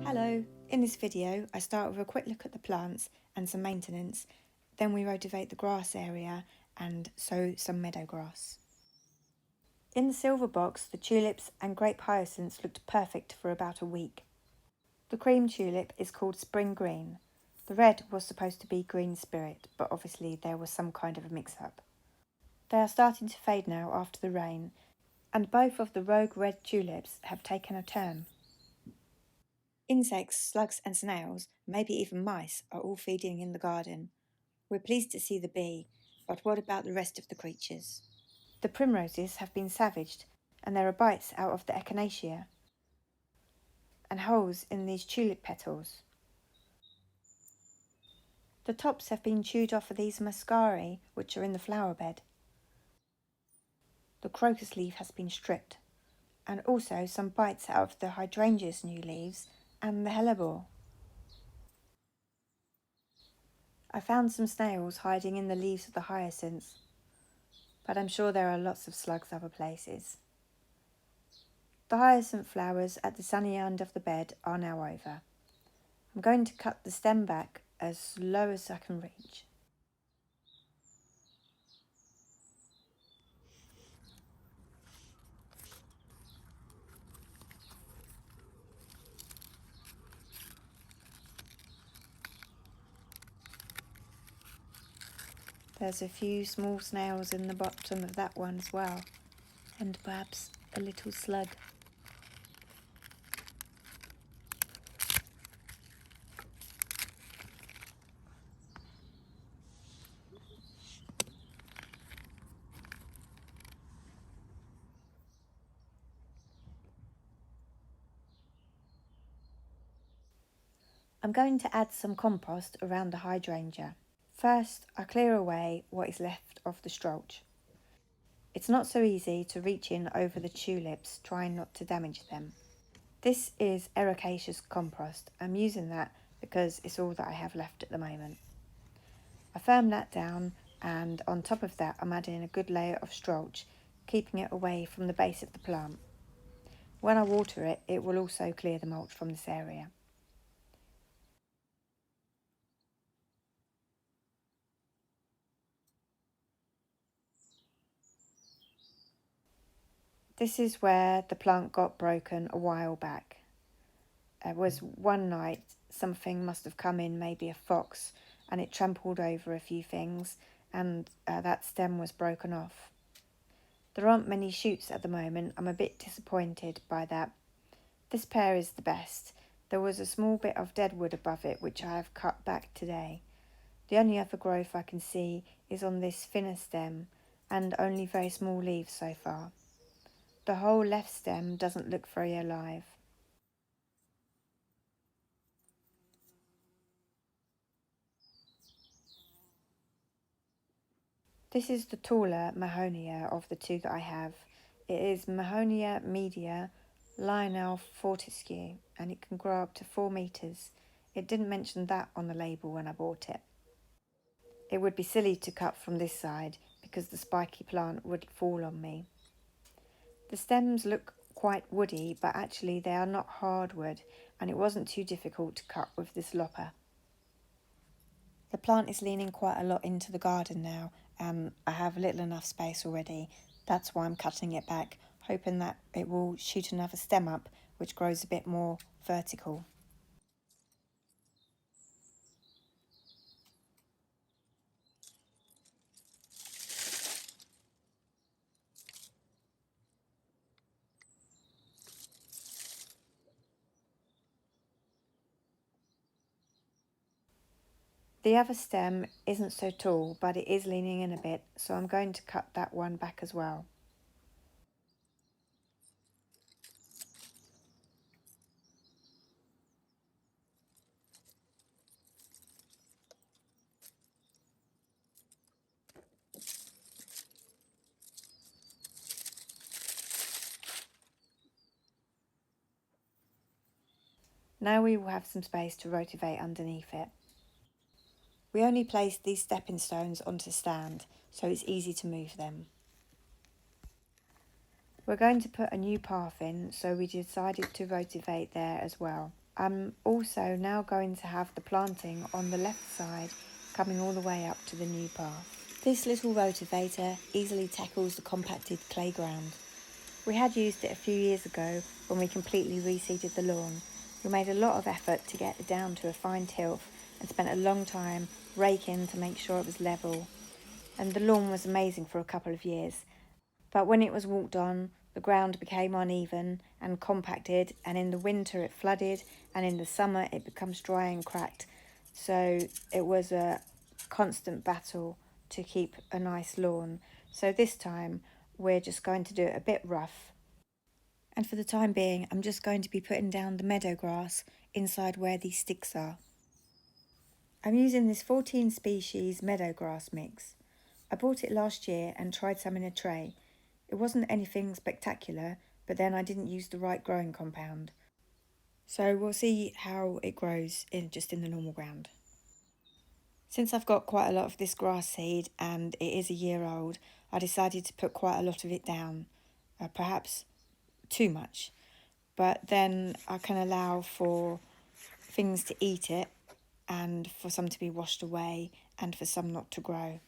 Hello, in this video I start with a quick look at the plants and some maintenance, then we rotivate the grass area and sow some meadow grass. In the silver box, the tulips and grape hyacinths looked perfect for about a week. The cream tulip is called spring green. The red was supposed to be green spirit, but obviously there was some kind of a mix-up. They are starting to fade now after the rain, and both of the rogue red tulips have taken a turn. Insects, slugs and snails, maybe even mice, are all feeding in the garden. We're pleased to see the bee, but what about the rest of the creatures? The primroses have been savaged, and there are bites out of the echinacea, and holes in these tulip petals. The tops have been chewed off of these muscari, which are in the flower bed. The crocus leaf has been stripped, and also some bites out of the hydrangea's new leaves and the hellebore. I found some snails hiding in the leaves of the hyacinths, but I'm sure there are lots of slugs other places. The hyacinth flowers at the sunny end of the bed are now over. I'm going to cut the stem back as low as I can reach. There's a few small snails in the bottom of that one as well, and perhaps a little slug. I'm going to add some compost around the hydrangea. First, I clear away what is left of the strolch. It's not so easy to reach in over the tulips, trying not to damage them. This is ericaceous compost. I'm using that because it's all that I have left at the moment. I firm that down, and on top of that I'm adding a good layer of strolch, keeping it away from the base of the plant. When I water it, it will also clear the mulch from this area. This is where the plant got broken a while back. It was one night something must have come in, maybe a fox, and it trampled over a few things, and that stem was broken off. There aren't many shoots at the moment. I'm a bit disappointed by that. This pear is the best. There was a small bit of dead wood above it which I have cut back today. The only other growth I can see is on this thinner stem, and only very small leaves so far. The whole left stem doesn't look very alive. This is the taller Mahonia of the two that I have. It is Mahonia media Lionel Fortescue, and it can grow up to 4 metres. It didn't mention that on the label when I bought it. It would be silly to cut from this side because the spiky plant would fall on me. The stems look quite woody, but actually they are not hardwood, and it wasn't too difficult to cut with this lopper. The plant is leaning quite a lot into the garden now, and I have little enough space already. That's why I'm cutting it back, hoping that it will shoot another stem up, which grows a bit more vertical. The other stem isn't so tall, but it is leaning in a bit, so I'm going to cut that one back as well. Now we will have some space to rotivate underneath it. We only placed these stepping stones onto stand, so it's easy to move them. We're going to put a new path in, so we decided to rotivate there as well. I'm also now going to have the planting on the left side coming all the way up to the new path. This little rotivator easily tackles the compacted clay ground. We had used it a few years ago when we completely reseeded the lawn. We made a lot of effort to get it down to a fine tilth and spent a long time raking to make sure it was level. And the lawn was amazing for a couple of years. But when it was walked on, the ground became uneven and compacted, and in the winter it flooded, and in the summer it becomes dry and cracked. So it was a constant battle to keep a nice lawn. So this time we're just going to do it a bit rough. And for the time being, I'm just going to be putting down the meadow grass inside where these sticks are. I'm using this 14 species meadow grass mix. I bought it last year and tried some in a tray. It wasn't anything spectacular, but then I didn't use the right growing compound. So we'll see how it grows just in the normal ground. Since I've got quite a lot of this grass seed and it is a year old, I decided to put quite a lot of it down, perhaps too much. But then I can allow for things to eat it and for some to be washed away and for some not to grow.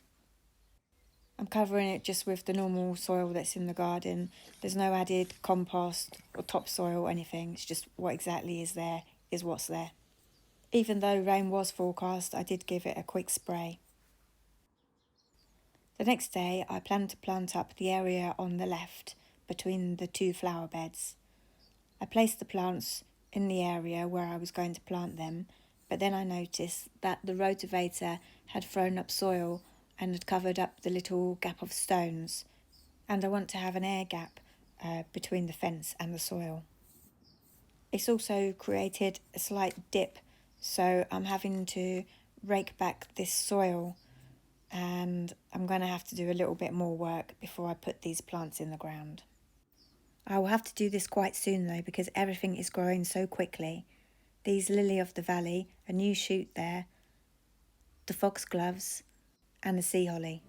I'm covering it just with the normal soil that's in the garden. There's no added compost or topsoil or anything. It's just what exactly is there is what's there. Even though rain was forecast, I did give it a quick spray. The next day, I planned to plant up the area on the left between the two flower beds. I placed the plants in the area where I was going to plant them, but then I noticed that the rotivator had thrown up soil and had covered up the little gap of stones, and I want to have an air gap between the fence and the soil. It's also created a slight dip, so I'm having to rake back this soil, and I'm going to have to do a little bit more work before I put these plants in the ground. I will have to do this quite soon though, because everything is growing so quickly. These lily of the valley, a new shoot there, the foxgloves and the sea holly.